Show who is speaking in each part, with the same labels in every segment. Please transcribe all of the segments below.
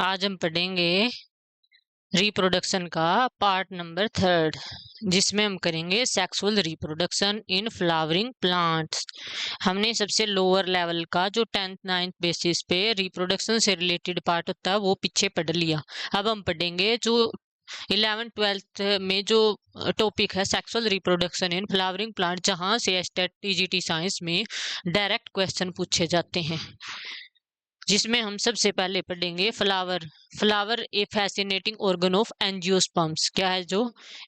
Speaker 1: आज हम पढ़ेंगे रिप्रोडक्शन का पार्ट नंबर 3 जिसमें हम करेंगे sexual reproduction in flowering plants. हमने सबसे लोअर लेवल का जो 10th 9th बेसिस पे रिप्रोडक्शन से रिलेटेड पार्ट होता है वो पीछे पढ़ लिया। अब हम पढ़ेंगे जो 11th 12th में जो टॉपिक है sexual reproduction in flowering plant, जहां से टीजीटी साइंस में डायरेक्ट क्वेश्चन पूछे जाते हैं, जिसमें हम सबसे पहले पढ़ेंगे flower. Flower a fascinating organ of angiosperms. क्या है जो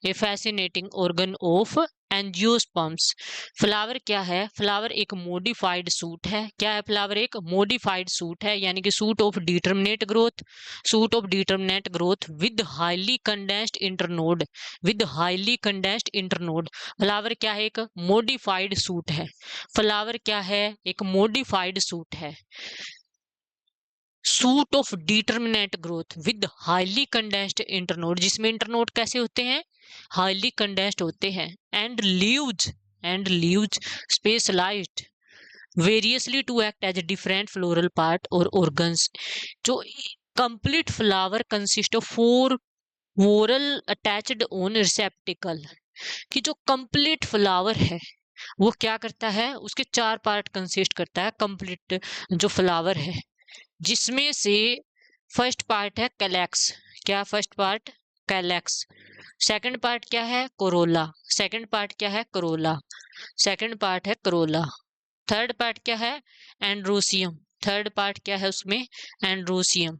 Speaker 1: a fascinating organ of angiosperms. Flower क्या है? फ्लावर एक मॉडिफाइड सूट है। क्या है फ्लावर? एक मॉडिफाइड सूट है, यानी कि suit of determinate growth, suit of determinate growth with highly condensed internode, with highly condensed internode. Flower क्या है? एक मॉडिफाइड सूट है। फ्लावर क्या है? एक मॉडिफाइड सूट है, shoot of determinate growth with highly condensed internode, जिसमें इंटरनोड कैसे होते हैं? हाईली कंडेंस्ड होते हैं। And leaves specialised variously to act as different floral part और ऑर्गन्स। जो complete flower consist of 4 whorl attached on receptacle. कि जो कंप्लीट फ्लावर है वो क्या करता है? उसके 4 पार्ट कंसिस्ट करता है कंप्लीट जो फ्लावर है, जिसमें से फर्स्ट पार्ट है कैलेक्स। क्या first part? Calyx. Second part क्या है? कोरोला। सेकंड पार्ट क्या है? कोरोला। सेकंड पार्ट है कोरोला। थर्ड पार्ट क्या है? एंड्रोसियम। थर्ड पार्ट क्या है उसमें? एंड्रोसियम।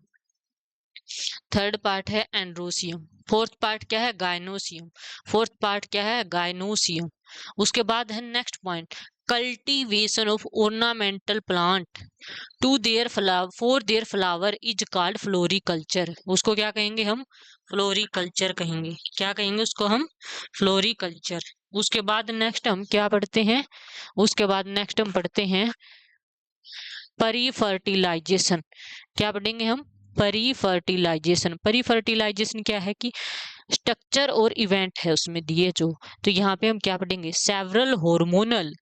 Speaker 1: थर्ड पार्ट है एंड्रोसियम। फोर्थ पार्ट क्या है? गायनोसियम। फोर्थ पार्ट क्या है? गायनोसियम। उसके बाद है next point, cultivation of ornamental plant to their flower for their flower is called floriculture. उसको क्या कहेंगे हम? फ्लोरिकल्चर कहेंगे। क्या कहेंगे उसको हम? फ्लोरिकल्चर। उसके बाद नेक्स्ट हम क्या पढ़ते हैं? उसके बाद नेक्स्ट हम पढ़ते हैं परी फर्टिलाइजेशन। क्या पढ़ेंगे हम? परी फर्टिलाइजेशन। परी फर्टिलाइजेशन क्या है कि स्ट्रक्चर और इवेंट है उसमें दिए जो, तो यहाँ पे हम क्या पढ़ेंगे? Several hormonal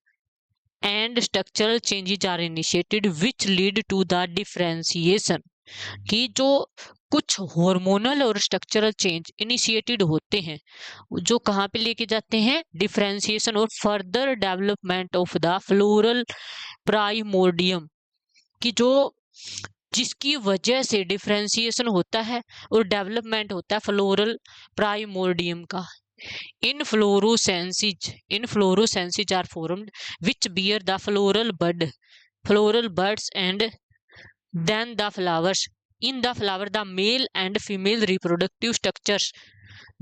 Speaker 1: and structural changes are initiated which lead to the differentiation. कि जो कुछ हार्मोनल और स्ट्रक्चरल चेंज इनिशिएटेड होते हैं जो कहाँ पे लेके जाते हैं? डिफरेंशिएशन और further development of the floral primordium. कि जो जिसकी वजह से डिफरेंशिएशन होता है और डेवलपमेंट होता है फ्लोरल प्राइमोर्डियम का। Inflorescences are formed which bear the floral buds and then the flowers. In the flower the male and female reproductive structures,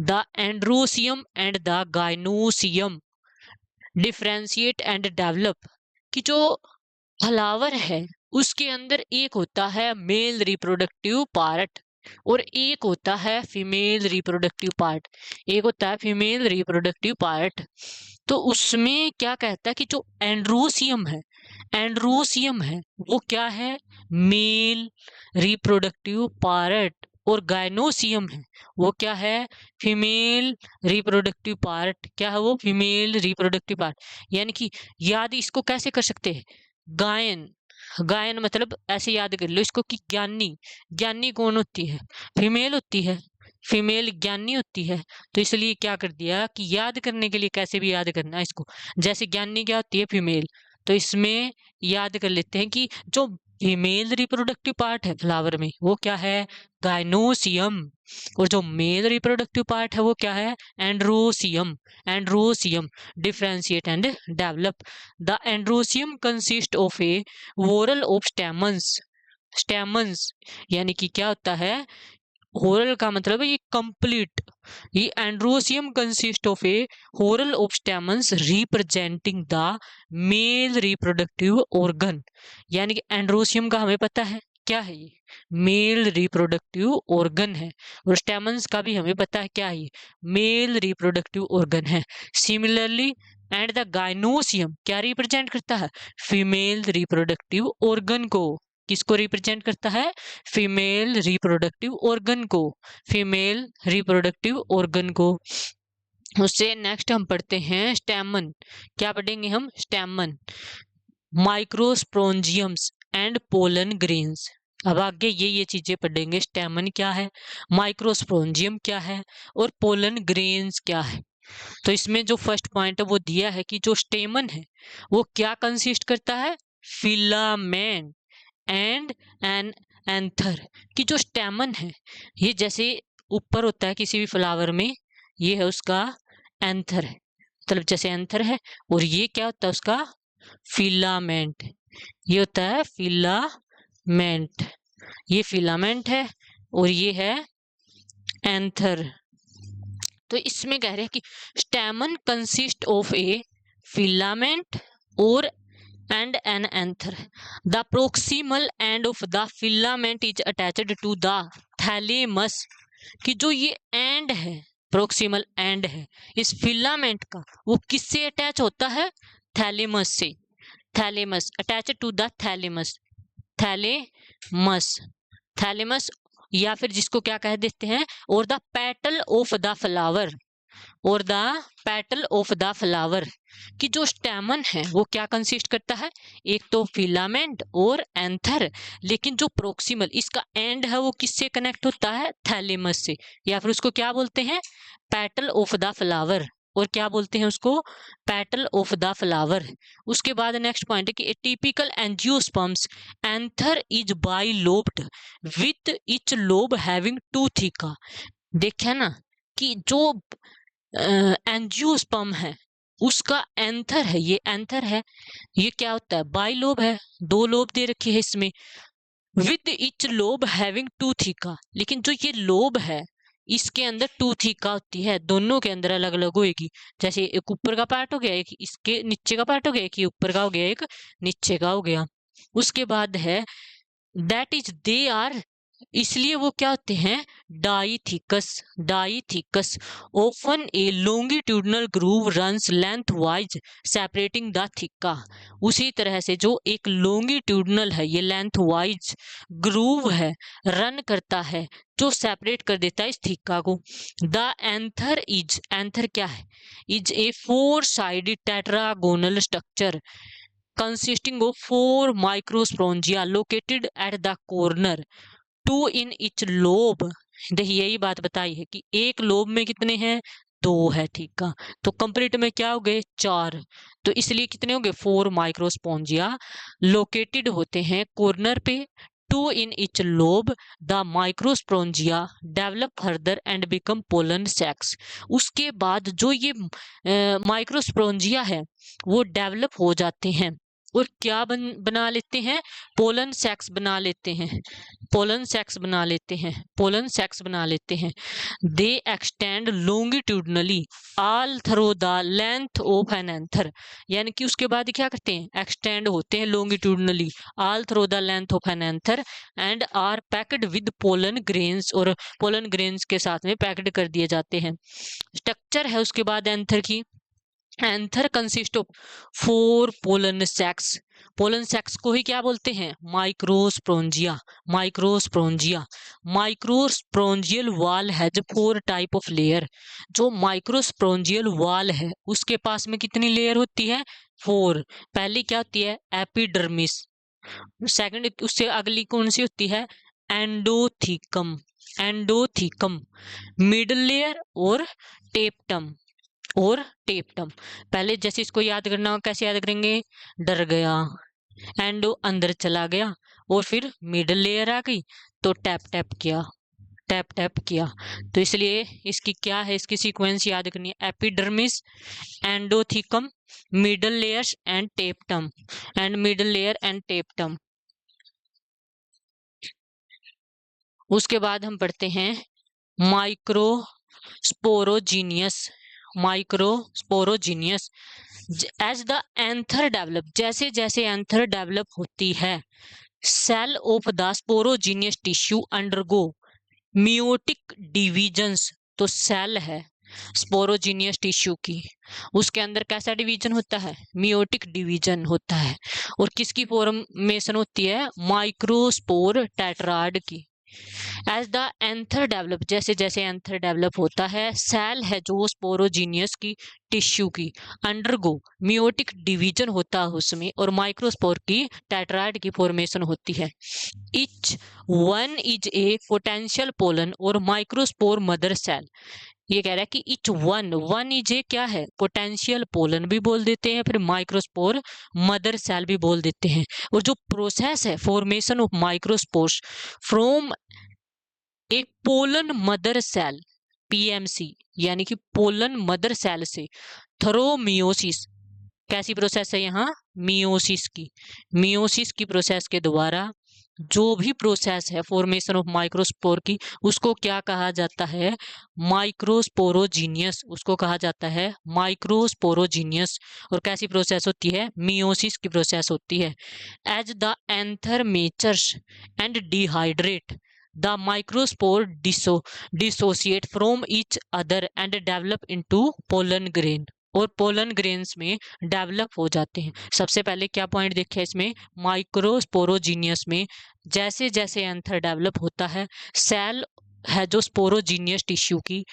Speaker 1: the androsium and the gynosium, differentiate and develop। कि जो flower है उसके अंदर एक होता है male reproductive part और एक होता है फीमेल रिप्रोडक्टिव पार्ट। एक होता है फीमेल रिप्रोडक्टिव पार्ट। तो उसमें क्या कहता है कि जो एंड्रोसियम है वो क्या है? Male reproductive part. और गायनोसियम है वो क्या है? Female reproductive part. क्या है वो? Female reproductive part. यानी कि याद इसको कैसे कर सकते हैं? गायन, गायन मतलब ऐसे याद कर लो इसको कि ज्ञानी, ज्ञानी कौन होती है? फीमेल होती है। फीमेल ज्ञानी होती है। तो इसलिए क्या कर दिया कि याद करने के लिए कैसे भी याद करना है इसको, जैसे ज्ञानी क्या होती है? फीमेल। तो इसमें याद कर लेते हैं कि जो फीमेल रिप्रोडक्टिव पार्ट है फ्लावर में वो क्या है? गायनोसियम। और जो मेल रिप्रोडक्टिव पार्ट है वो क्या है? Androecium. Androecium differentiate and develop. The androecium consist of A whorl of stamens. Stamens यानी कि क्या होता है? होरल का मतलब है ये कंप्लीट। ये androecium consist of a whorl of stamens representing the male reproductive organ. यानी कि एंड्रोसियम का हमें पता है क्या है? ये मेल रिप्रोडक्टिव ऑर्गन है। और स्टेमन्स का भी हमें पता है क्या है? ये मेल रिप्रोडक्टिव ऑर्गन है। सिमिलरली एंड द गायनोसियम क्या रिप्रेजेंट करता है? फीमेल रिप्रोडक्टिव ऑर्गन को। किसको रिप्रेजेंट करता है? फीमेल रिप्रोडक्टिव ऑर्गन को। फीमेल रिप्रोडक्टिव ऑर्गन को। उससे नेक्स्ट हम पढ़ते हैं स्टेमन। क्या पढ़ेंगे हम? Stamen, microsporangiums and pollen grains. अब आगे ये चीजें पढ़ेंगे, स्टेमन क्या है, माइक्रोस्पोरेंजियम क्या है, और पोलन ग्रेन्स क्या है। तो इसमें जो फर्स्ट पॉइंट है वो दिया है कि जो स्टेमन है वो क्या कंसिस्ट करता है, फिलामेंट एंड एन एंथर। कि जो स्टेमन है ये जैसे ऊपर होता है किसी भी फ्लावर में, ये है उसका एंथर है, मतलब जैसे एंथर है, और ये क्या होता है उसका फिलामेंट, ये होता है फिलामेंट, ये फिलामेंट है और ये है एंथर। तो इसमें कह रहे हैं कि stamen consist of a filament और and an anther. The proximal end of the filament is attached to the thalamus. कि जो ये एंड है, प्रोक्सिमल एंड है इस फिलामेंट का, वो किससे अटैच होता है, थैलेमस से। Thalamus attached to the thalamus, thalamus, thalamus, या फिर जिसको क्या कह देते हैं, और the petal of the flower, और the petal of the flower. कि जो स्टेमन है वो क्या कंसिस्ट करता है, एक तो फिलामेंट और एंथर, लेकिन जो प्रोक्सिमल इसका एंड है वो किससे कनेक्ट होता है, थैलेमस से, या फिर उसको क्या बोलते हैं, पेटल ऑफ द फ्लावर, और क्या बोलते हैं उसको, पेटल ऑफ द फ्लावर। उसके बाद नेक्स्ट पॉइंट है कि typical angiosperms anther is bilobed with each lobe having two theca. देखा ना कि जो एंजियोस्पर्म है उसका एंथर है, ये एंथर है, ये क्या होता है, बाइलोब है, दो लोब दे रखी है इसमें, with each lobe having two theca. लेकिन जो ये लोब है इसके अंदर टू थीका होती है, दोनों के अंदर अलग अलग होएगी। जैसे एक ऊपर का पार्ट हो गया, एक इसके नीचे का पार्ट हो गया, एक ये ऊपर का हो गया, एक नीचे का हो गया। उसके बाद है दैट इज दे आर, इसलिए वो क्या होते हैं, dithecous, dithecous. Often a longitudinal groove runs length wise separating the theca. उसी तरह से जो एक लॉन्गिट्यूडनल है, ये लेंथ वाइज ग्रूव है, रन करता है, जो सेपरेट कर देता है इस थिका को। द एंथर इज, एंथर क्या है, is a four sided tetragonal structure consisting of four microsporangia located at the corner, two in each lobe. देखिए यही बात बताई है कि एक लोब में कितने हैं, दो है, ठीक है। तो कंप्लीट में क्या हो गए, चार। तो इसलिए कितने हो गए, फोर माइक्रोस्पोंजिया लोकेटेड होते हैं कॉर्नर पे, two in each lobe. The microsporangia develop further and become pollen sacs. उसके बाद जो ये माइक्रोस्पोंजिया है वो डेवलप हो जाते हैं और क्या बना लेते हैं, पोलन सैक्स बना लेते हैं, पोलन सैक्स बना लेते हैं, पोलन सैक्स बना लेते हैं। दे extend longitudinally all through the length of an anther. यानी कि उसके बाद क्या करते हैं, एक्सटेंड होते हैं longitudinally all through the length of an anther and are packed with pollen grains, और पोलन ग्रेन्स के साथ में पैक्ड कर दिए जाते हैं। स्ट्रक्चर है उसके बाद एंथर की, anther consist of four pollen sacs. Pollen sacs को ही क्या बोलते हैं, microsporangia, microsporangia. Microsporangial wall has four type of layer. जो माइक्रोस्पोंजियल वाल है उसके पास में कितनी लेयर होती है, फोर। पहली क्या होती है, एपिडर्मिस, सेकंड उससे अगली कौन सी होती है, एंडोथीकम, एंडोथीकम, मिडल लेयर और टेप्टम, और टेप्टम। पहले जैसे इसको याद करना, कैसे याद करेंगे, डर गया, एंडो अंदर चला गया, और फिर मिडल लेयर आ गई तो टैप टैप किया, टैप टैप किया। तो इसलिए इसकी क्या है, इसकी सीक्वेंस याद करनी है, epidermis, endothecium, middle layers and tapetum, and middle layer and tapetum. उसके बाद हम पढ़ते हैं microsporogenesis, microsporogenesis. As the anther develop, जैसे जैसे एंथर डेवलप होती है, cell of the sporogenous tissue undergo meiotic divisions. तो सेल है स्पोरोजीनियस टिश्यू की, उसके अंदर कैसा डिवीजन होता है, मियोटिक डिवीजन होता है, और किसकी फॉर्मेशन होती है, माइक्रोस्पोर टेट्राड की, एज द एंथर डेवलप, जैसे जैसे एंथर डेवलप होता है, सेल है जो स्पोरोजीनियस की टिश्यू की अंडरगो मियोटिक डिवीजन होता है उसमें, और माइक्रोस्पोर की टेट्राइड की फॉर्मेशन होती है। Each one is a potential pollen और माइक्रोस्पोर मदर सेल। ये कह रहा है कि each one, one is a क्या है, पोटेंशियल पोलन भी बोल देते हैं, फिर माइक्रोस्पोर मदर सेल भी बोल देते हैं। और जो प्रोसेस है फॉर्मेशन ऑफ माइक्रोस्पोर्स फ्रॉम एक पोलन मदर सेल, पीएमसी, यानी कि पोलन मदर सेल से थरो मियोसिस, कैसी प्रोसेस है यहाँ, मियोसिस की, मियोसिस की प्रोसेस के द्वारा जो भी प्रोसेस है फॉर्मेशन ऑफ माइक्रोस्पोर की, उसको क्या कहा जाता है, माइक्रोस्पोरोजीनियस, उसको कहा जाता है माइक्रोस्पोरोजीनियस। और कैसी प्रोसेस होती है, मियोसिस की प्रोसेस होती है। As the anther matures and dehydrate, the microspore dissociate from each other and develop into pollen grain, और पोलन ग्रेन्स में डेवलप हो जाते हैं। सबसे पहले क्या पॉइंट देखे इसमें, माइक्रोस्पोरोजीनियस में जैसे जैसे एंथर डेवलप होता है, सेल है जो स्पोरोजीनियस टिश्यू की,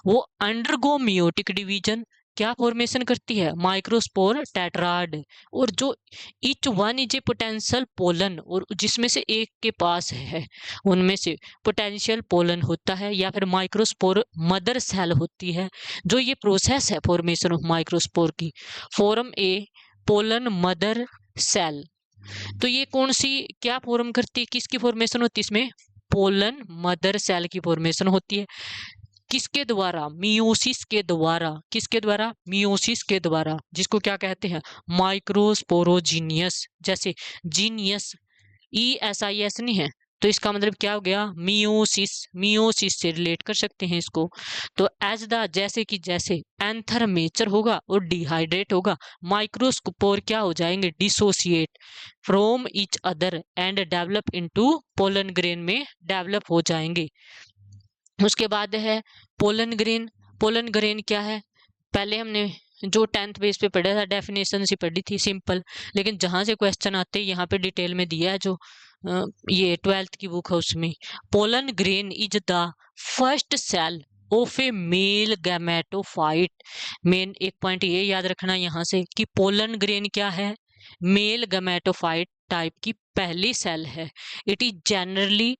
Speaker 1: वो अंडरगो मियोटिक डिवीजन, क्या फॉर्मेशन करती है, माइक्रोस्पोर टेट्राड, और जो each one is a potential pollen, और जिसमें से एक के पास है उनमें से पोटेंशियल पोलन होता है, या फिर माइक्रोस्पोर मदर सेल होती है। जो ये प्रोसेस है फॉर्मेशन ऑफ माइक्रोस्पोर की, फॉर्म ए पोलन मदर सेल, तो ये कौन सी क्या फॉर्म करती है, किसकी फॉर्मेशन होती है इसमें, पोलन मदर सेल की फॉर्मेशन होती है। किसके द्वारा, मियोसिस के द्वारा, किसके द्वारा, मियोसिस के द्वारा, जिसको क्या कहते हैं, माइक्रोस्पोरोजीनियस। जैसे जीनियस ESIS नहीं है, तो इसका मतलब क्या हो गया, मियोसिस, मियोसिस से रिलेट कर सकते हैं इसको। तो एज द, जैसे कि जैसे एंथर मेचर होगा और डिहाइड्रेट होगा, माइक्रोस्पोर क्या हो जाएंगे, dissociate from each other and develop into pollen grain में डेवलप हो जाएंगे। उसके बाद है पोलन ग्रेन। पोलन ग्रेन क्या है, पहले हमने जो 10th बेस पे पढ़ा था डेफिनेशन से पढ़ी थी सिंपल, लेकिन जहां से क्वेश्चन आते हैं यहाँ पे डिटेल में दिया है, जो ये 12th की बुक है उसमें। Pollen grain is the first cell of a male gametophyte. Main एक पॉइंट ये याद रखना यहाँ से कि पोलन ग्रेन क्या है, मेल गैमेटोफाइट टाइप की पहली सेल है। It is generally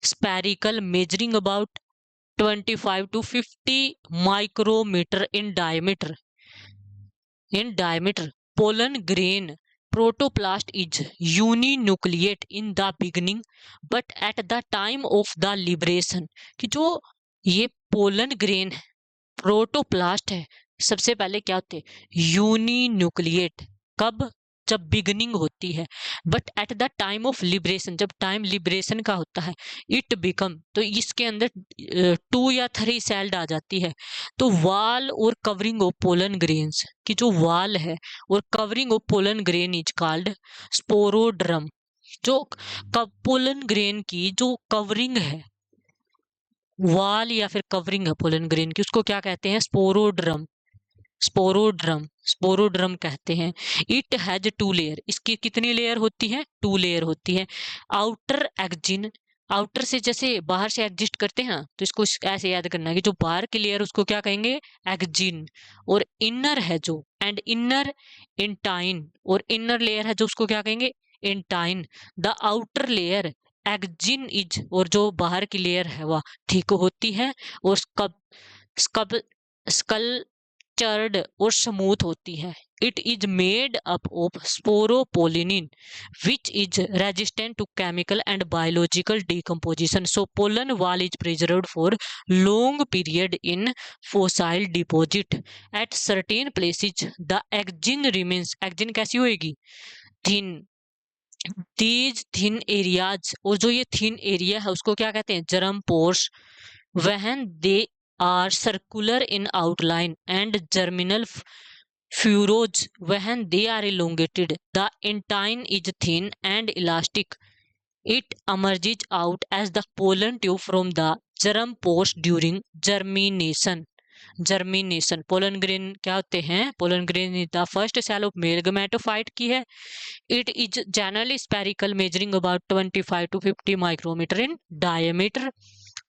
Speaker 1: spherical, measuring about 25 to 50 micrometer in diameter. Pollen grain protoplast is uninucleate in the beginning, but at the time of the liberation, कि जो ये pollen grain protoplast है, सबसे पहले क्या होते हैं, यूनिन्यूक्लिएट, कब, जब बिगनिंग होती है, but at the time of liberation, जब टाइम लिबरेशन का होता है, इट बिकम, तो इसके अंदर 2 या 3 सेल्ड आ जाती है। तो वाल और कवरिंग ऑफ पोलन ग्रेन्स की जो वाल है और covering of pollen grain is called sporoderm. जो पोलन ग्रेन की जो कवरिंग है, वाल या फिर कवरिंग है पोलन ग्रेन की, उसको क्या कहते हैं, स्पोरोड्रम, स्पोरोड्रम, स्पोरोड्रम कहते हैं। इट हैज 2 लेयर, इसकी कितनी लेयर होती है, 2 लेयर होती है। आउटर एक्जिन, आउटर से जैसे बाहर से एग्जिस्ट करते हैं, तो इसको ऐसे याद करना है कि जो बाहर की लेयर उसको क्या कहेंगे, एक्जिन, और इनर है जो, एंड इनर इंटाइन, और इनर लेयर है जो उसको क्या कहेंगे, intine. The outer layer exine is, और जो बाहर की लेयर है वह थिक होती है और स्कल्पचर्ड और स्मूथ होती है। It is made up of sporopollenin which is resistant to chemical and biological decomposition. So pollen wall is preserved for long period in fossil deposit at certain places. The exine remains, exine कैसी होएगी, thin, these thin areas, और जो ये thin area है उसको क्या कहते हैं, germ pores. When they are circular in outline and germinal furrows, when they are elongated, the intine is thin and elastic. It emerges out as the pollen tube from the germ pores during germination. Germination. Pollen grain क्या होते हैं? Pollen grain is the first cell of male gametophyte की है। It is generally spherical, measuring about 25 to 50 micrometre in diameter.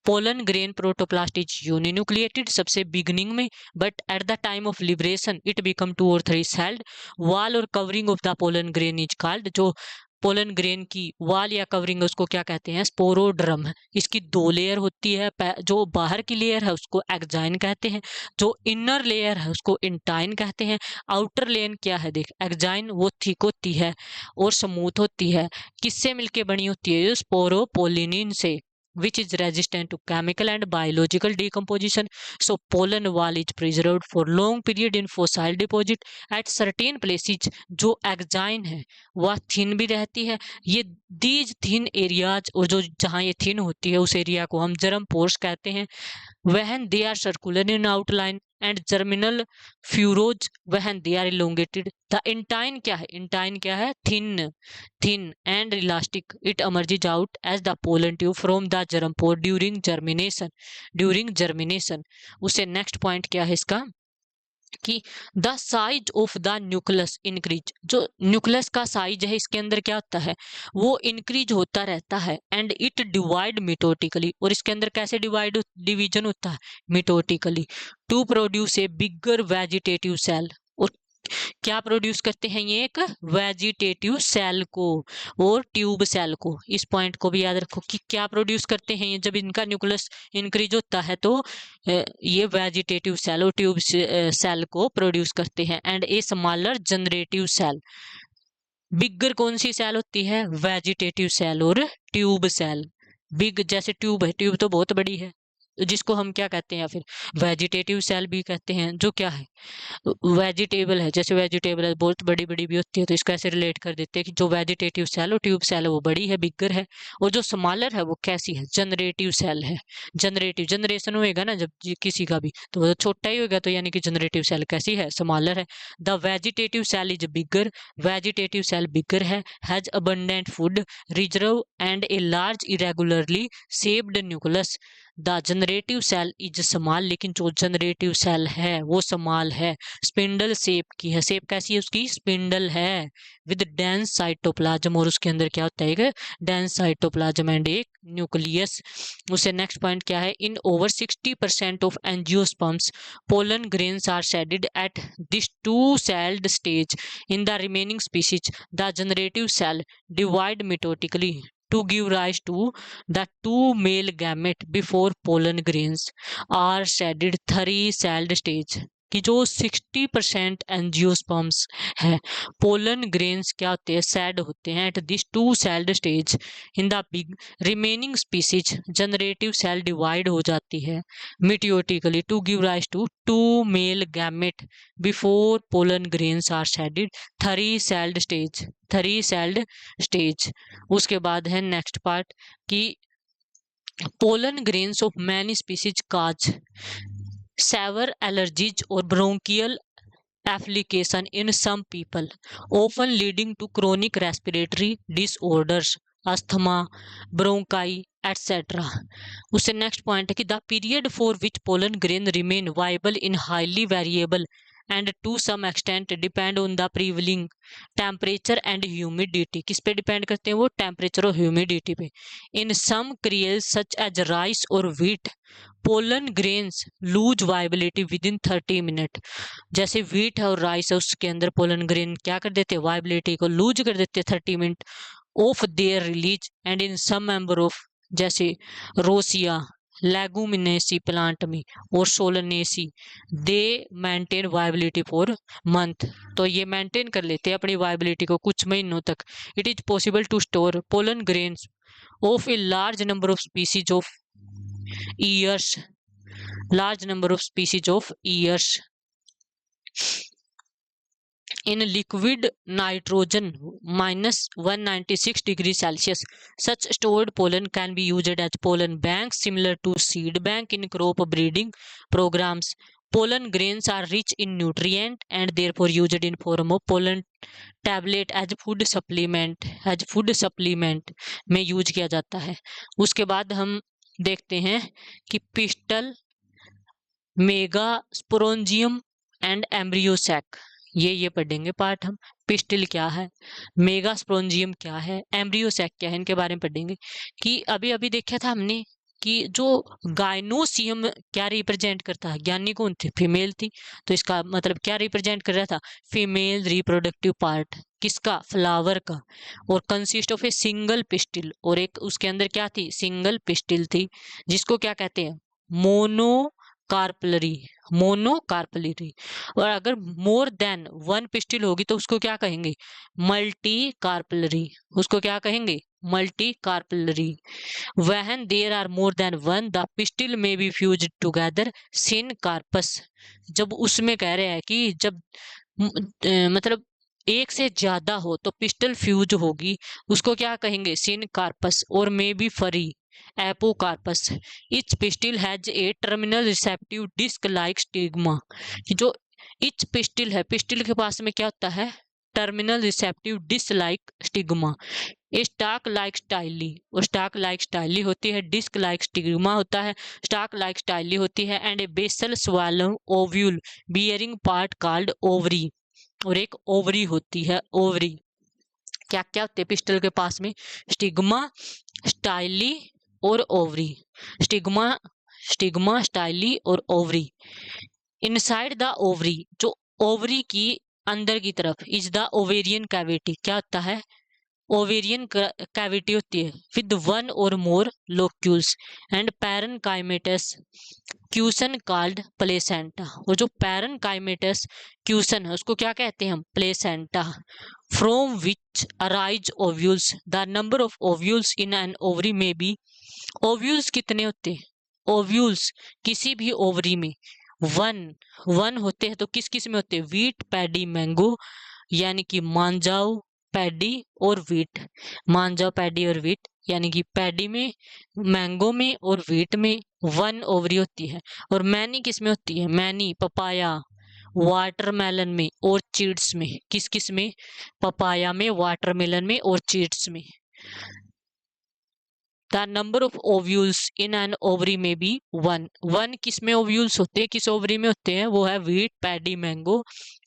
Speaker 1: Pollen grain protoplast is uninucleated सबसे beginning में, but at the time of liberation it become 2 or 3 celled. Wall और covering of the pollen grain is called, जो pollen grain की wall या covering है उसको क्या कहते हैं? स्पोरोड्रम। इसकी 2 लेयर होती है, जो बाहर की लेयर है उसको एक्जाइन कहते हैं, जो इनर लेयर है उसको इंटाइन कहते हैं। आउटर लेयर क्या है देख, एक्जाइन वो थिक होती है और स्मूथ होती है। किससे मिलके बनी होती है? स्पोरोपोलिनिन से, which is resistant to chemical and biological decomposition. So pollen wall is preserved for long period in fossil deposit at certain places. जो एक्जाइन है वह थिन भी रहती है। ये दीज थिन एरियाज, और जो जहाँ ये थिन होती है उस एरिया को हम जर्म पोर्स कहते हैं। when they are circular in outline and germinal furrows when they are elongated. The intine क्या है? intine क्या है? thin and elastic. It emerges out as the pollen tube from the germ pore during germination. उससे next point क्या है इसका कि the size of the nucleus increase. जो न्यूक्लियस का साइज है इसके अंदर क्या होता है? वो इंक्रीज होता रहता है। एंड इट डिवाइड मिटोटिकली, और इसके अंदर कैसे डिवीजन होता है? Mitotically, to produce a bigger vegetative cell. और क्या प्रोड्यूस करते हैं ये? एक वेजिटेटिव सेल को और ट्यूब सेल को। इस पॉइंट को भी याद रखो कि क्या प्रोड्यूस करते हैं ये, जब इनका न्यूक्लियस इंक्रीज होता है तो ये वेजिटेटिव सेल और ट्यूब सेल को प्रोड्यूस करते हैं। And a smaller generative cell. Bigger कौन सी सेल होती है? वेजिटेटिव सेल और ट्यूब सेल। बिग जैसे ट्यूब है, ट्यूब तो बहुत बड़ी है, जिसको हम क्या कहते हैं? या फिर वेजिटेटिव सेल भी कहते हैं, जो क्या है? वेजिटेबल है। जैसे वेजिटेबल है बहुत बड़ी बड़ी भी होती है, तो इसको ऐसे रिलेट कर देते हैं कि जो वेजिटेटिव सेल और ट्यूब सेल है वो बड़ी है, बिगर है, और जो स्मॉलर है वो कैसी है? जनरेटिव सेल है। जनरेटिव, जनरेशन होएगा ना जब किसी का भी, तो वो छोटा ही होगा, तो यानी कि जनरेटिव सेल कैसी है? स्मॉलर है। The vegetative cell is bigger, vegetative cell bigger है, has abundant food reserve and a large irregularly shaped nucleus. The generative cell is small, लेकिन जो जनरेटिव सेल है वो स्मॉल है, स्पिंडल शेप की है। शेप कैसी है उसकी? स्पिंडल है, विद डेंस साइटोप्लाज्म, और उसके अंदर क्या होता है? एक डेंस साइटोप्लाज्म एंड एक न्यूक्लियस। उसे नेक्स्ट पॉइंट क्या है? In over 60% of angiosperms pollen grains are shedded at this 2-celled stage. In the remaining species, the generative cell divide mitotically to give rise to the 2 male gamete before pollen grains are shedded 3-celled stage. कि जो 60% angiosperms है, pollen grains क्या होते हैं? Shed होते हैं at this 2-celled stage. In the big remaining species generative cell divide हो जाती है mitotically to give rise to 2 male gamete before pollen grains are shedded 3-celled stage. 3-celled stage. उसके बाद है नेक्स्ट पार्ट कि pollen grains of many species cause severe allergies or bronchial application in some people, often leading to chronic respiratory disorders, asthma, bronchi, etc. उससे next point है कि the period for which pollen grain remain viable in highly variable and to some extent depend on the prevailing temperature and humidity. किस पे depend करते हैं वो? Temperature और humidity पे। In some cereals such as rice और wheat pollen grains lose viability within 30 minute. जैसे wheat है और राइस है उसके अंदर पोलन ग्रेन क्या कर देते हैं? वाइबिलिटी को लूज कर देते हैं 30 minute of their release. And in some member of जैसे रोसिया लेगुमिनेसी प्लांट में और Solanaceae they maintain viability for month. तो ये मेंटेन कर लेते हैं अपनी वाइबिलिटी को कुछ महीनों तक। It is possible to store pollen grains of a large number of species of years, large number of species of years in liquid nitrogen minus 196 degrees Celsius. Such stored pollen can be used as pollen banks similar to seed bank in crop breeding programs. Pollen grains are rich in nutrient and therefore used in form of pollen tablet as food supplement में use किया जाता है। उसके बाद हम देखते हैं कि pistil megasporangium and embryo sac, ये पढ़ेंगे पार्ट हम। पिस्टिल क्या है, मेगा स्पोरोंजियम क्या है, एम्ब्रियो सैक क्या है, इनके बारे में पढ़ेंगे। कि अभी अभी देखा था हमने कि जो गायनोसियम क्या रिप्रेजेंट करता है, ज्ञानी कौन थी, फीमेल थी, तो इसका मतलब क्या रिप्रेजेंट कर रहा था, फीमेल रिप्रोडक्टिव पार्ट, किसका, फ्लावर का। और consist of a single pistil, और एक उसके अंदर क्या थी, सिंगल पिस्टिल थी, जिसको क्या कहते हैं, मोनो कार्पलरी, मोनोकार्पलरी। और अगर मोर देन वन पिस्टिल होगी तो उसको क्या कहेंगे, मल्टी कार्पलरी, उसको क्या कहेंगे, multicarpellary. When there are more than one the pistil में be fused together syncarpous. जब उसमें कह रहे हैं कि जब मतलब एक से ज्यादा हो तो पिस्टल फ्यूज होगी, उसको क्या कहेंगे, सिन कार्पस, और may be free, apocarpous. Each pistil has a terminal receptive disc like stigma. जो इच पिस्टिल है, पिस्टिल के पास में क्या होता है, terminal receptive disc like stigma. Stalk like style, और स्टाक लाइक स्टाइली होती है, डिस्क लाइक स्टिग्मा होता है, स्टाक लाइक स्टाइली होती है, and a basal swollen ovule bearing part called ovary, और एक ओवरी होती है, ओवरी। क्या क्या होते हैं पिस्टल के पास में, स्टिग्मा, स्टाइली और ओवरी, स्टिग्मा, स्टिग्मा, स्टाइली और ओवरी। इनसाइड द ओवरी, जो ओवरी की अंदर की तरफ, इज द ओवेरियन कैविटी, क्या होता है, ओवेरियन कैविटी होती है, विद वन और मोर locules and parenchymatous question called placenta. और जो पैरेनकाइमेटस क्यूसन है उसको क्या कहते हैं हम, placenta. From which arise ovules, the number of ovules in an ovary में बी, ओव्यूल्स कितने होते हैं, ओव्यूल्स किसी भी ओवरी में वन, वन होते हैं, तो किस किस में होते हैं, वीट, पैडी, मैंगो, यानी कि मांजाओ, पैडी और वीट, मांजाओ, पैडी और वीट, यानी कि पैडी में, मैंगो में और वीट में वन ओवरी होती है। और मैनी किस में होती है, मैनी पपाया, वाटरमेलन में और चीड्स में, किस किस में, पपाया में, वाटरमेलन में और चीड्स में। The number of ovules in an ovary में बी वन, वन किस में ओव्यूल्स होते हैं, किस ओवरी में होते हैं, वो है वीट, पैडी, मैंगो।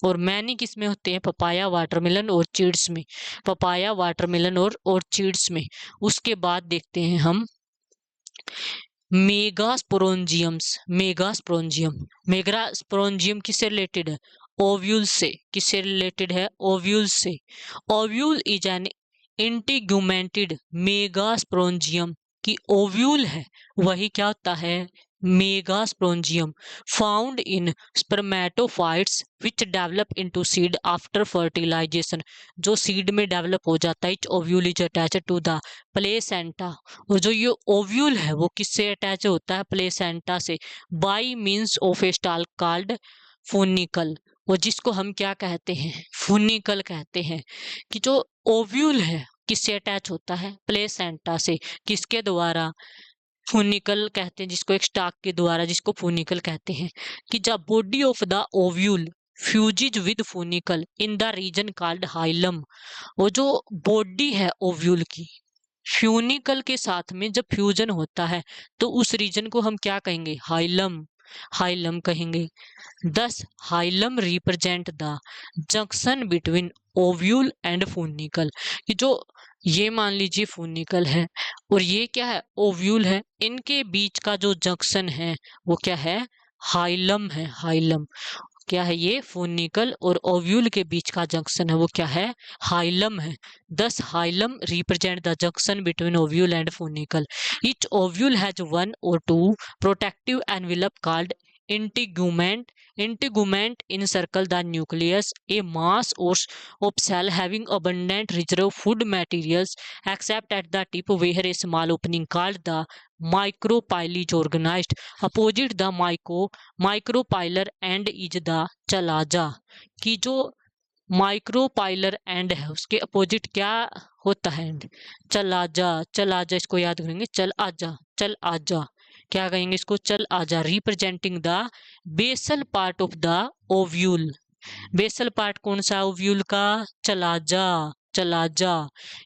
Speaker 1: और मैनी किस में होते हैं, पपाया, वाटरमेलन और चीड्स में, पपाया, वाटरमेलन और चीड्स में। उसके बाद देखते हैं हम मेगास्पोरोंजियम्स, मेगास्पोरोंजियम, मेगास्पोरोंजियम किससे रिलेटेड है, ओव्यूल से, किससे रिलेटेड है, ओव्यूल से। Ovule is an integumented megasporangium, की ओव्यूल है वही क्या होता है, megasporangium, found in spermatophytes which develop into seed after fertilisation. जो सीड में डेवलप हो जाता है, each ovule is attached to the placenta. और जो ये ओव्यूल है वो किससे अटैच होता है, प्लेसेंटा से, by means of a stalk called funicle. और जिसको हम क्या कहते हैं, फूनिकल कहते हैं। कि जो ओव्यूल है किससे अटैच होता है, प्लेसेंटा से, किसके द्वारा, फूनिकल कहते हैं जिसको, एक स्टाक के द्वारा, जिसको फूनिकल कहते हैं। कि the body of the ovule fuses with funicle in the region called hilum. वो जो बॉडी है ओव्यूल की, फ्यूनिकल के साथ में जब फ्यूजन होता है तो उस रीजन को हम क्या कहेंगे, हाइलम, हाइलम कहेंगे। This hilum represent the junction between ovule and funicle. कि जो ये मान लीजिए फूनिकल है और ये क्या है, ओव्यूल है, इनके बीच का जो जंक्शन है वो क्या है, हाइलम है, हाइलम। क्या है ये, फूनिकल और ओव्यूल के बीच का जंक्शन है वो क्या है, हाइलम है। This hilum represent the junction between ovule and funicle. Each ovule has one or two protective envelope called integument, integument encircle the nucleus, a mass or of cell having abundant reserve food materials except at the tip where a small opening called the micropyle is organized. Opposite the micropylar end is the chalaza। कि जो micropylar and है उसके opposite क्या होता है, chalaza, chalaza, इसको याद करेंगे, चल आजा, चल आजा, क्या कहेंगे इसको, चल आजा। Representing the basal part of the ovule, basal part कौन सा ओव्यूल का, chalaza, chalaza.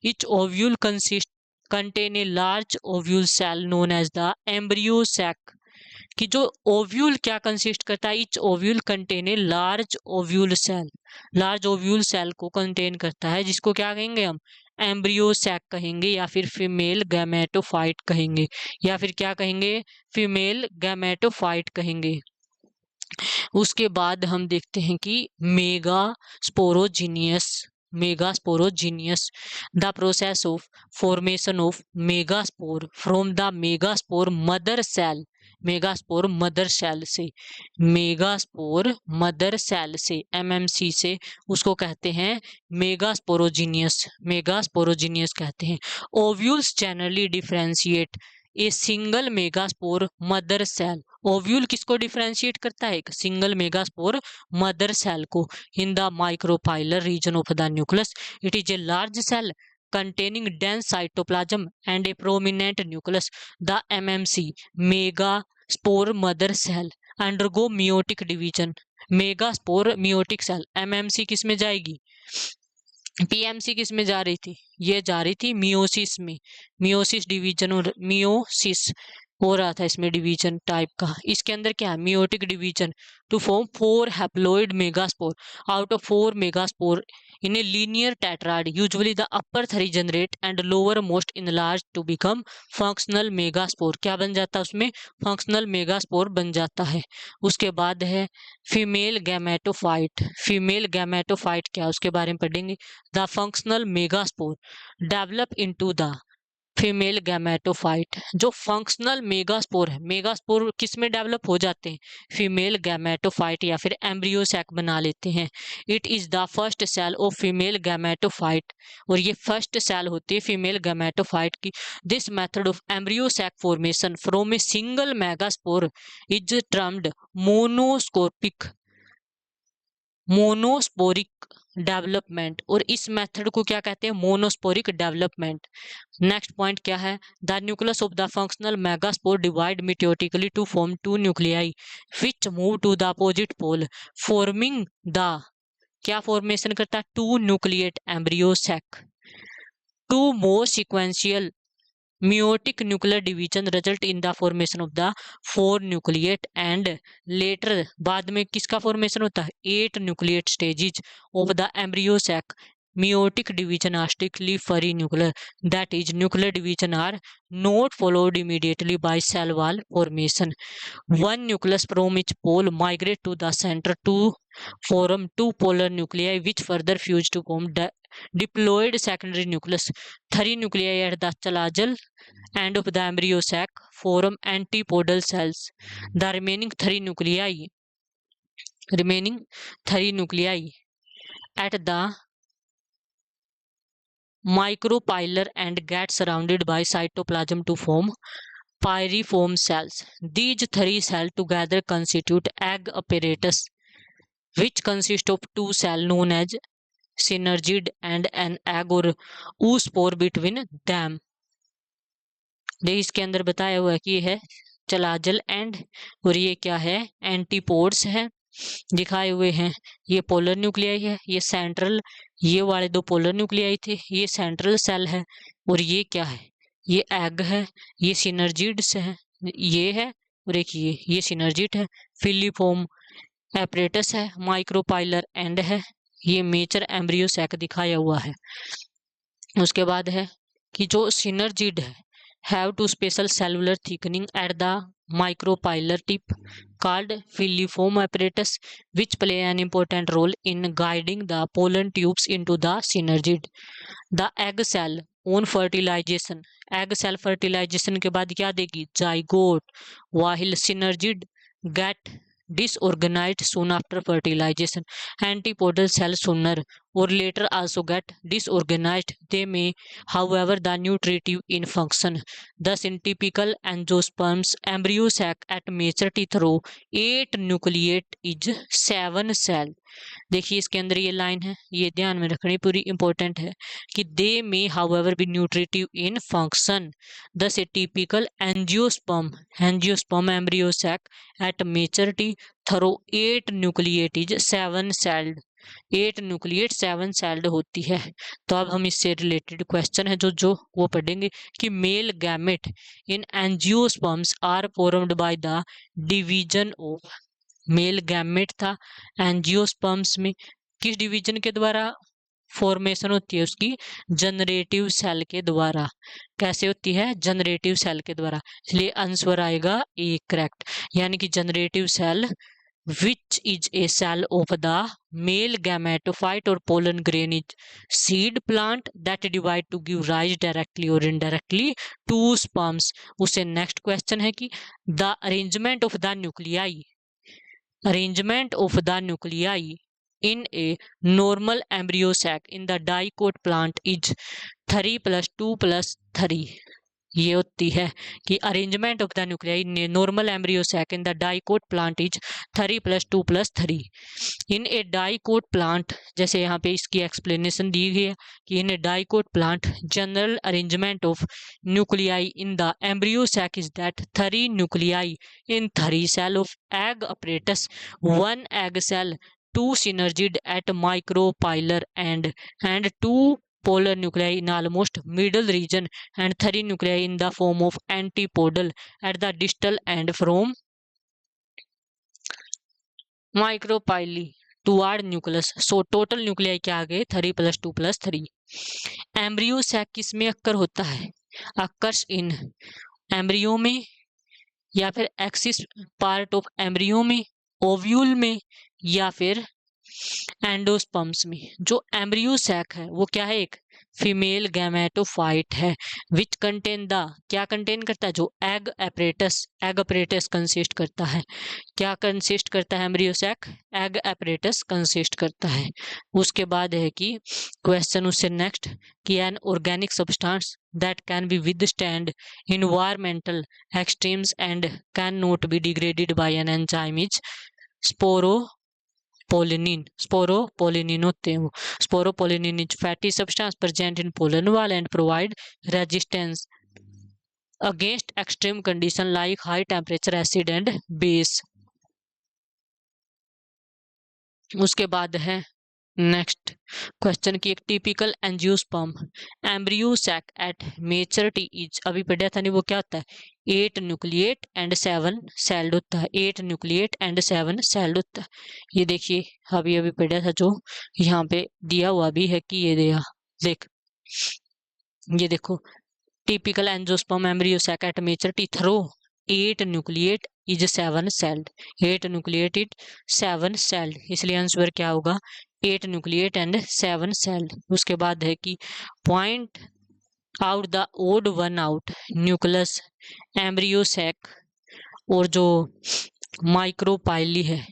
Speaker 1: Each ovule consist contain a large ovule cell known as the embryo sac, कि जो ओव्यूल क्या कंसिस्ट करता है, each ovule contain a large ovule cell, large ovule cell को contain करता है, जिसको क्या कहेंगे हम, एम्ब्रियो सैक कहेंगे, या फिर फीमेल गैमेटोफाइट कहेंगे, या फिर क्या कहेंगे, फीमेल गैमेटोफाइट कहेंगे। उसके बाद हम देखते हैं कि megasporogenesis, megasporogenesis, the process of formation of megaspore from the megaspore mother cell, megaspore mother cell से, मेगास्पोर मदर सेल से, एमएमसी से, उसको कहते हैं मेगास्पोरोजीनियस, मेगास्पोरोजीनियस कहते हैं। Ovules generally differentiate a single megaspore mother cell, ovule किसको differentiate करता है, एक सिंगल मेगास्पोर मदर सेल को, in the micropylar region of the nucleus, it is a large cell containing dense cytoplasm and a prominent nucleus. The MMC megaspore mother cell undergo meiotic division, megaspore meiotic cell, MMC किस में जाएगी, PMC किस में जा रही थी, ये जा रही थी मियोसिस में, मियोसिस डिवीजन और मियोसिस हो रहा था इसमें डिवीजन टाइप का। इसके अंदर क्या है, meiotic division to form 4 haploid megaspore out of 4 megaspore in a linear tetrad, usually the upper 3 generate and lowermost enlarge to become functional megaspore, क्या बन जाता है उसमें, फंक्शनल मेगास्पोर बन जाता है। उसके बाद है फीमेल गैमेटोफाइट, फीमेल गैमेटोफाइट क्या, उसके बारे में पढ़ेंगे। The functional megaspore develop into the female gametophyte, जो फंक्शनल मेगास्पोर है, मेगास्पोर किस में डेवलप हो जाते हैं, फीमेल गैमेटोफाइट या फिर एम्ब्रियो सैक बना लेते हैं। It is the first cell of female gametophyte, और ये फर्स्ट सेल होती है फीमेल गैमेटोफाइट की। This method of embryo sac formation from a single megaspore is termed monoscopic, monosporic development, और इस मेथड को क्या कहते हैं, मोनोस्पोरिक डेवलपमेंट। नेक्स्ट पॉइंट क्या है, the nucleus of the functional megaspore divide mitotically to form 2 nuclei which move to the opposite pole forming the, क्या formation करता है, 2 nucleate embryo sac. 2 more sequential meiotic nuclear division result in the formation of the 4 nucleate and later बाद में किसका formation होता है, 8 nucleate stages of the embryo sac. Meiotic division are strictly furrinuclear, that is nuclear division are not followed immediately by cell wall formation. One nucleus from each pole migrate to the center to form 2 polar nuclei which further fuse to form diploid secondary nucleus. 3 nuclei at the chalazal end of the embryo sac form antipodal cells. The remaining 3 nuclei at the micropylar and get surrounded by cytoplasm to form pyriform cells. These 3 cells together constitute egg apparatus which consist of 2 cells known as synergid and an egg or oospore between them. देखिए इसके अंदर बताया हुआ है कि ये है chalazal end, और ये क्या है, एंटीपोड्स है दिखाए हुए हैं। ये पोलर न्यूक्लियाई है, ये सेंट्रल, ये वाले 2 पोलर न्यूक्लियाई थे, ये सेंट्रल सेल है, और ये क्या है, ये एग है, ये सिनर्जिड्स है, ये है, और एक ये सिनर्जिड है, फिलीफॉर्म एपरेटस है, माइक्रोपाइलर एंड है, ये मेजर एम्ब्रियो सैक दिखाया हुआ है। उसके बाद है कि जो सिनर्जिड है have to special cellular thickening at the micropylar tip called filiform apparatus which play an important role in guiding the pollen tubes into the synergid. The egg cell on fertilization, egg cell fertilization के बाद क्या देगी, zygote, while synergid get disorganized soon after fertilization. Antipodal cells sooner or later also get disorganized. They may, however, the nutritive in function. Thus, in typical angiosperms, embryo sac at maturity through 8 nucleate is 7 cell. देखिए इसके अंदर ये line है, ये ध्यान में रखनी पूरी इंपॉर्टेंट है कि they may however be nutritive in function. This a typical angiosperm embryo sac at maturity though 8 nucleate is 7 celled. 8 nucleate 7 celled होती है। तो अब हम इससे रिलेटेड क्वेश्चन है जो जो वो पढ़ेंगे कि male gamete in angiosperms are formed by the division of. Male gamete था एंजियोस्पर्म्स में, किस डिवीजन के द्वारा फॉर्मेशन होती है उसकी? जनरेटिव सेल के द्वारा। कैसे होती है? जनरेटिव सेल के द्वारा। इसलिए आंसर आएगा ए करेक्ट, यानी कि generative cell which is a cell of the male gametophyte or pollen grain is seed plant that divide to give rise directly or indirectly to sperms। उससे नेक्स्ट क्वेश्चन है कि the arrangement of the nuclei in a normal embryo sac in the dicot plant is 3 plus 2 plus 3। ये होती है कि arrangement of the nuclei in normal embryo sac in the dicot plant is 3 plus 2 plus 3। In a dicot plant, जैसे यहाँ पे इसकी explanation दी गई है कि in a dicot plant general arrangement of nuclei in the embryo sac is that 3 nuclei in 3 cell of egg apparatus, 1 egg cell, 2 synergid at micropylar and 2 polar nuclei in almost middle region and 3 nuclei in the form of antipodal at the distal end from micropyly toward nucleus। so total nuclei क्या आ गए? 3 plus 2 plus 3। Embryo sac किस में occur होता है? Occurs इन embryo में, या फिर axis part of embryo में, ओव्यूल में, या फिर एंडोस्पर्म्स में। जो एम्ब्रियो सैक है वो क्या है? एक फीमेल गैमेटोफाइट है विच कंटेन द, क्या कंटेन करता है? जो एग अपरेटस कंसिस्ट करता है। क्या कंसिस्ट करता है embryo sac? Egg apparatus consist करता है। उसके बाद है कि क्वेश्चन उससे नेक्स्ट कि an organic substance that can be withstand environmental extremes and cannot be degraded by an enzyme is sporopollenin होते हैं वो। Sporopollenin is fatty substance present in pollen wall and provide resistance against extreme condition like high temperature, acid and base. उसके बाद है next question की एक typical angiosperm embryo sac at maturity is, अभी पढ़ा था नहीं वो क्या होता है? 8 न्यूक्लिएट एंड 7 सेल्ड होता है। 8 न्यूक्लिएट एंड 7 सेल्ड होता है। ये देखिए अभी पढ़ा था जो यहाँ पे दिया हुआ भी है कि ये दिया देख, ये देखो typical angiosperm embryo sac at maturity throw 8 nucleate is 7 celled. 8 nucleate is 7 celled, इसलिए आंसर क्या होगा? 8 न्यूक्लिएट एंड 7 सेल्ड। उसके बाद है कि point out the odd one out nucleus embryo sac और जो माइक्रोपाइली है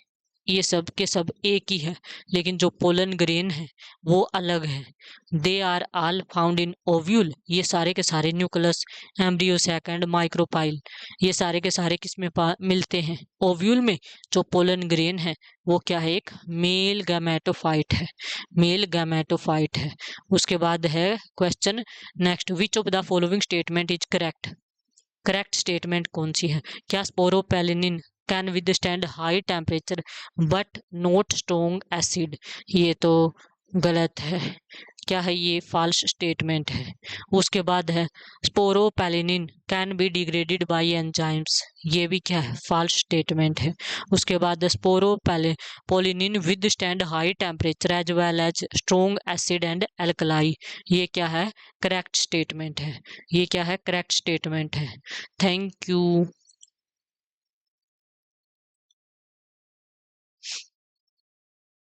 Speaker 1: ये सब के सब एक ही है, लेकिन जो पोलन ग्रेन है वो अलग है। They are all found in ovule, ये सारे के सारे nucleus embryo sac and micropyle ये सारे के सारे किस में मिलते हैं? ओव्यूल में। जो पोलन ग्रेन है वो क्या है? एक मेल गैमेटोफाइट है, मेल गैमेटोफाइट है। उसके बाद है question next, which of the following statement is correct? Correct statement कौन सी है? क्या sporopollenin can withstand high temperature but not strong acid? ये तो गलत है। क्या है? ये फॉल्स स्टेटमेंट है। उसके बाद है sporopollenin can be degraded by enzymes, ये भी क्या है? फॉल्स स्टेटमेंट है। उसके बाद sporopollenin withstand high temperature as well as strong acid and alkali, ये क्या है? करेक्ट स्टेटमेंट है। ये क्या है? करेक्ट स्टेटमेंट है। Thank you.